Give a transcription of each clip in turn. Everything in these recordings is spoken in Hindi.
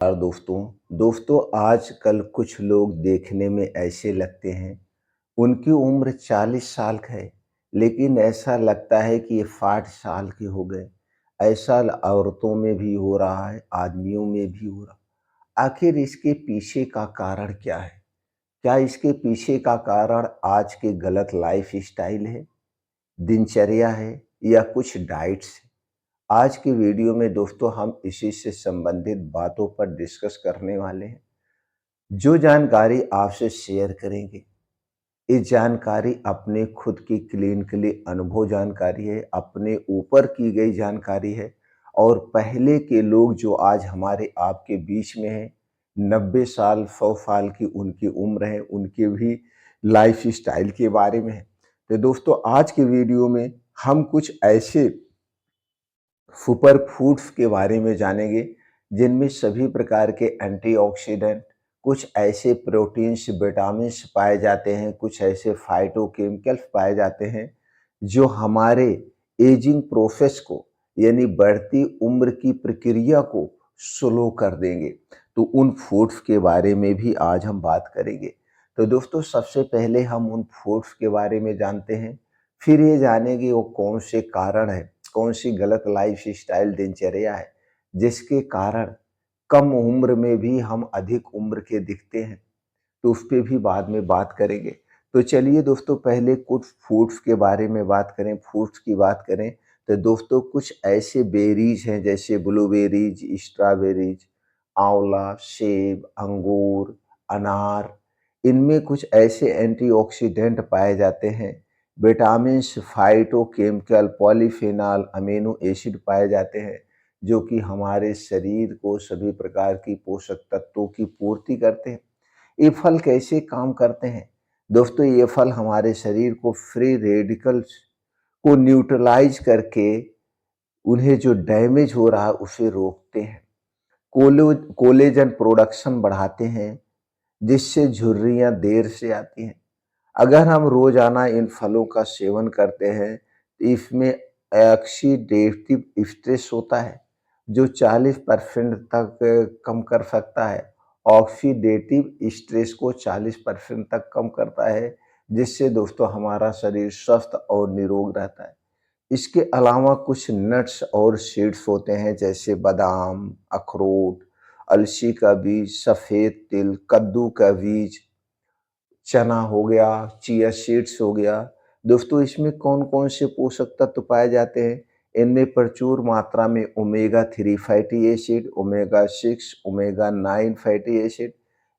दोस्तों आजकल कुछ लोग देखने में ऐसे लगते हैं, उनकी उम्र 40 साल है, लेकिन ऐसा लगता है कि ये 60 साल के हो गए। ऐसा औरतों में भी हो रहा है, आदमियों में भी हो रहा है। आखिर इसके पीछे का कारण क्या है? क्या इसके पीछे का कारण आज के गलत लाइफ स्टाइल है, दिनचर्या है या कुछ डाइट्स है? आज की वीडियो में दोस्तों हम इसी से संबंधित बातों पर डिस्कस करने वाले हैं। जो जानकारी आपसे शेयर करेंगे, ये जानकारी अपने खुद की क्लिनिकली अनुभव जानकारी है, अपने ऊपर की गई जानकारी है और पहले के लोग जो आज हमारे आपके बीच में हैं, 90 साल 100 साल की उनकी उम्र है, उनके भी लाइफ स्टाइल के बारे में है। तो दोस्तों आज की वीडियो में हम कुछ ऐसे सुपर फूड्स के बारे में जानेंगे जिनमें सभी प्रकार के एंटीऑक्सीडेंट, कुछ ऐसे प्रोटीन्स, विटामिन्स पाए जाते हैं, कुछ ऐसे फाइटोकेमिकल्स पाए जाते हैं जो हमारे एजिंग प्रोसेस को यानी बढ़ती उम्र की प्रक्रिया को स्लो कर देंगे। तो उन फूड्स के बारे में भी आज हम बात करेंगे। तो दोस्तों सबसे पहले हम उन फूड्स के बारे में जानते हैं, फिर ये जानेंगे वो कौन से कारण है, कौन सी गलत लाइफ स्टाइल दिनचर्या है जिसके कारण कम उम्र में भी हम अधिक उम्र के दिखते हैं, तो उस पे भी बाद में बात करेंगे। तो चलिए दोस्तों पहले कुछ फूड्स के बारे में बात करें। फूड्स की बात करें तो दोस्तों कुछ ऐसे बेरीज हैं जैसे ब्लूबेरीज, स्ट्रॉबेरीज, आंवला, सेब, अंगूर, अनार। इनमें कुछ ऐसे एंटीऑक्सीडेंट पाए जाते हैं, vitamins, phytochemical, polyphenol, amino acid पाए जाते हैं जो कि हमारे शरीर को सभी प्रकार की पोषक तत्वों की पूर्ति करते हैं। ये फल कैसे काम करते हैं? दोस्तों ये फल हमारे शरीर को फ्री रेडिकल्स को न्यूट्रलाइज करके उन्हें जो डैमेज हो रहा है उसे रोकते हैं। कोलेजन प्रोडक्शन बढ़ाते हैं जिससे झुर्रियां देर से आती हैं। अगर हम रोजाना इन फलों का सेवन करते हैं तो इसमें ऑक्सीडेटिव स्ट्रेस होता है जो 40% तक कम कर सकता है। ऑक्सीडेटिव स्ट्रेस को 40% तक कम करता है जिससे दोस्तों हमारा शरीर स्वस्थ और निरोग रहता है। इसके अलावा कुछ नट्स और सीड्स होते हैं जैसे बादाम, अखरोट, अलसी का बीज, सफेद तिल, कद्दू का बीज, चना हो गया, चिया सीड्स हो गया। दोस्तों इसमें कौन-कौन से पोषक तत्व पाए जाते हैं? इनमें प्रचुर मात्रा में omega 3 fatty acid, omega 6, omega 9 fatty acid.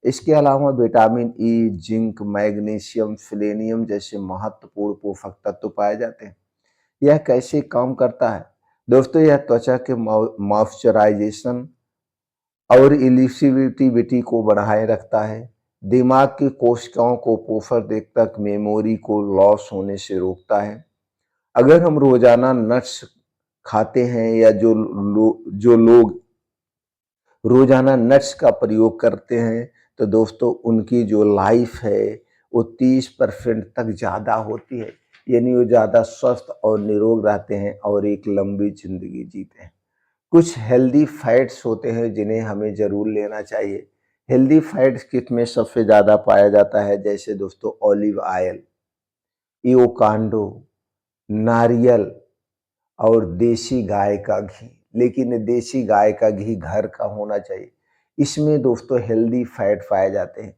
इसके अलावा vitamin E, zinc, magnesium, selenium जैसे महत्वपूर्ण पोषक तत्व पाए जाते हैं। यह कैसे काम करता है? दोस्तों यह त्वचा के मॉइस्चराइजेशन और इलिजिबिलिटी को बढ़ाए रखता है, दिमाग की कोशिकाओं को पोषक तक मेमोरी को लॉस होने से रोकता है। अगर हम रोजाना नट्स खाते हैं या जो लोग रोजाना नट्स का प्रयोग करते हैं तो दोस्तों उनकी जो लाइफ है वो 30% तक ज़्यादा होती है, यानी वो ज़्यादा स्वस्थ और निरोग रहते हैं और एक लंबी जिंदगी जीते हैं। कुछ हेल्दी फैट्स होते हैं जिन्हें हमें ज़रूर लेना चाहिए। हेल्दी फैट्स किसमें सबसे ज़्यादा पाया जाता है? जैसे दोस्तों ऑलिव ऑयल, एवोकाडो, नारियल और देसी गाय का घी। लेकिन देसी गाय का घी घर का होना चाहिए। इसमें दोस्तों हेल्दी फैट पाए जाते हैं,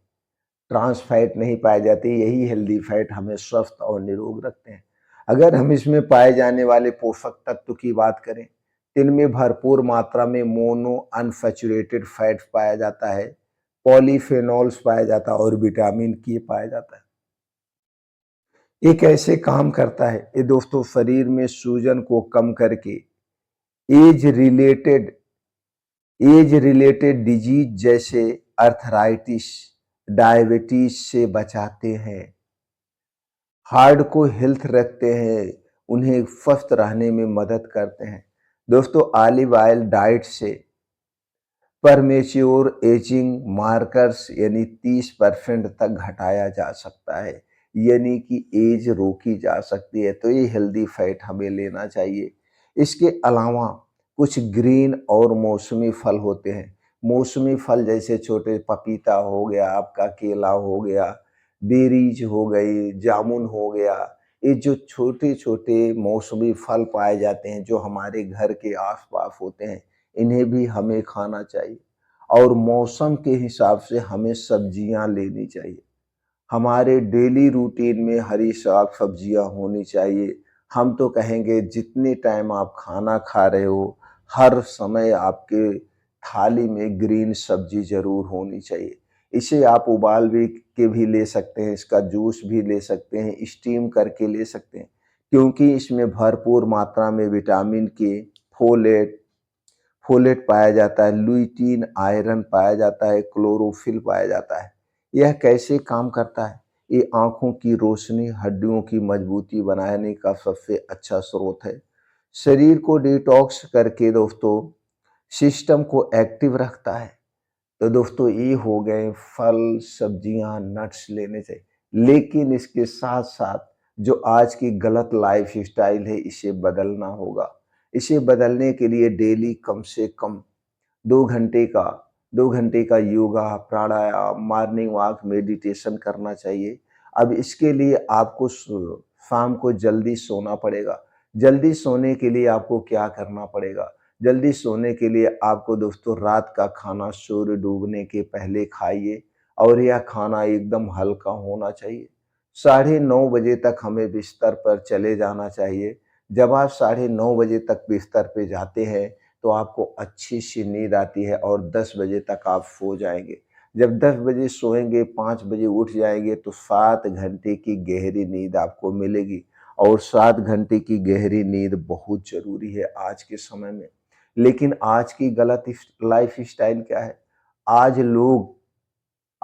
ट्रांस फैट नहीं पाए जाते। यही हेल्दी फैट हमें स्वस्थ और निरोग रखते हैं। अगर हम इसमें पाए जाने वाले पोषक तत्व की बात करें तो इनमें भरपूर मात्रा में मोनो अनसैचुरेटेड फैट पाया जाता है, पॉलीफेनॉल्स पाया जाता है और विटामिन के पाया जाता है। ये कैसे काम करता है? ये दोस्तों शरीर में सूजन को कम करके age related age related disease जैसे अर्थराइटिस, डायबिटीज से बचाते हैं, हार्ट को हेल्थ रखते हैं, उन्हें स्वस्थ रहने में मदद करते हैं। दोस्तों ऑलिव ऑयल डाइट से परमेच्योर एजिंग मार्कर्स यानी 30% तक घटाया जा सकता है, यानी कि एज रोकी जा सकती है। तो ये हेल्दी फैट हमें लेना चाहिए। इसके अलावा कुछ ग्रीन और मौसमी फल होते हैं मौसमी फल जैसे छोटे पपीता हो गया, आपका केला हो गया, बेरीज हो गई, जामुन हो गया, ये जो छोटे-छोटे मौसमी फल पाए जाते हैं, जो हमारे घर के आस-पास होते हैं, इन्हें भी हमें खाना चाहिए और मौसम के हिसाब से हमें सब्जियाँ लेनी चाहिए। हमारे डेली रूटीन में हरी साग-सब्जियाँ होनी चाहिए। हम तो कहेंगे जितने टाइम आप खाना खा रहे हो, हर समय आपके थाली में ग्रीन सब्जी ज़रूर होनी चाहिए। इसे आप उबाल भी के भी ले सकते हैं, इसका जूस भी ले सकते हैं, स्टीम करके ले सकते हैं, क्योंकि इसमें भरपूर मात्रा में विटामिन के, फोलेट फोलेट पाया जाता है, लुइटीन, आयरन पाया जाता है, क्लोरोफिल पाया जाता है। यह कैसे काम करता है? ये आँखों की रोशनी, हड्डियों की मजबूती बनाने का सबसे अच्छा स्रोत है। शरीर को डिटॉक्स करके दोस्तों सिस्टम को एक्टिव रखता है। तो दोस्तों ये हो गए फल, सब्जियाँ, नट्स लेने चाहिए। लेकिन इसके साथ-साथ जो आज की गलत लाइफ़स्टाइल है इसे बदलना होगा। इसे बदलने के लिए डेली कम से कम 2 घंटे का 2 घंटे का योगा, प्राणायाम, मॉर्निंग वॉक, मेडिटेशन करना चाहिए। अब इसके लिए आपको शाम को जल्दी सोना पड़ेगा। जल्दी सोने के लिए आपको क्या करना पड़ेगा? जल्दी सोने के लिए आपको दोस्तों रात का खाना सूर्य डूबने के पहले खाइए और यह खाना एकदम हल्का होना चाहिए। साढ़े 9 बजे तक हमें बिस्तर पर चले जाना चाहिए। जब आप साढ़े 9 बजे तक बिस्तर पे जाते हैं, तो आपको अच्छी-सी नींद आती है और 10 बजे तक आप सो जाएँगे। जब 10 बजे सोएँगे, 5 बजे उठ जाएँगे, तो 7 घंटे की गहरी नींद आपको मिलेगी और 7 घंटे की गहरी नींद बहुत ज़रूरी है आज के समय में। लेकिन आज की गलत लाइफ़स्टाइल क्या है? आज लोग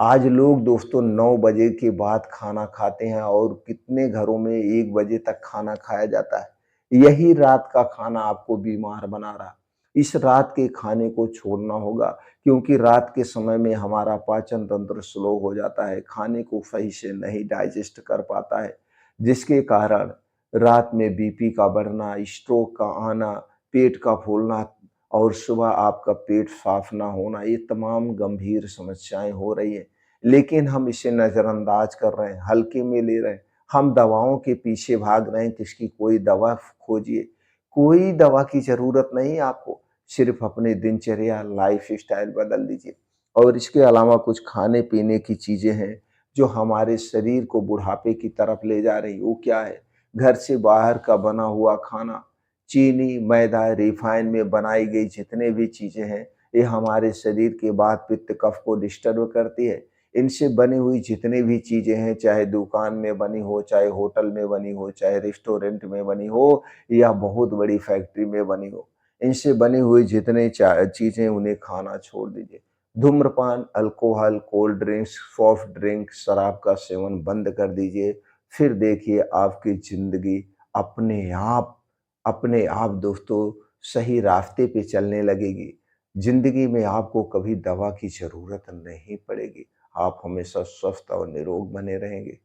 आज लोग दोस्तों 9 बजे के बाद खाना खाते हैं और कितने घरों में 1 बजे तक खाना खाया जाता है। यही रात का खाना आपको बीमार बना रहा है। इस रात के खाने को छोड़ना होगा, क्योंकि रात के समय में हमारा पाचन तंत्र स्लो हो जाता है, खाने को सही से नहीं डाइजेस्ट कर पाता है, जिसके कारण रात में बीपी का बढ़ना, स्ट्रोक का आना, पेट का फूलना और सुबह आपका पेट साफ ना होना, ये तमाम गंभीर समस्याएँ हो रही हैं। लेकिन हम इसे नज़रअंदाज कर रहे हैं, हल्के में ले रहे हैं। हम दवाओं के पीछे भाग रहे हैं कि इसकी कोई दवा खोजिए। कोई दवा की ज़रूरत नहीं है आपको, सिर्फ़ अपनी दिनचर्या, लाइफ़स्टाइल बदल दीजिए। और इसके अलावा कुछ खाने-पीने की चीज़ें हैं, जो हमारे शरीर को बुढ़ापे की तरफ ले जा रही हैं। वो क्या है? घर से बाहर का बना हुआ खाना, चीनी, मैदा, रिफ़ाइन में बनाई गई जितने भी चीज़ें हैं, ये हमारे शरीर के वात, पित्त, कफ को डिस्टर्ब करती है। इनसे बनी हुई जितनी भी चीज़ें हैं, चाहे दुकान में बनी हो, चाहे होटल में बनी हो, चाहे रेस्टोरेंट में बनी हो या बहुत बड़ी फैक्ट्री में बनी हो, इनसे बनी हुई जितने चीज़ें उन्हें खाना छोड़ दीजिए। धूम्रपान, alcohol, cold drinks, soft drink, शराब का सेवन बंद कर दीजिए। फिर देखिए आपकी ज़िंदगी अपने आप अपने आप दोस्तों सही रास्ते पे चलने लगेगी। ज़िंदगी में आपको कभी दवा की ज़रूरत नहीं पड़ेगी। आप हमेशा स्वस्थ और निरोग बने रहेंगे।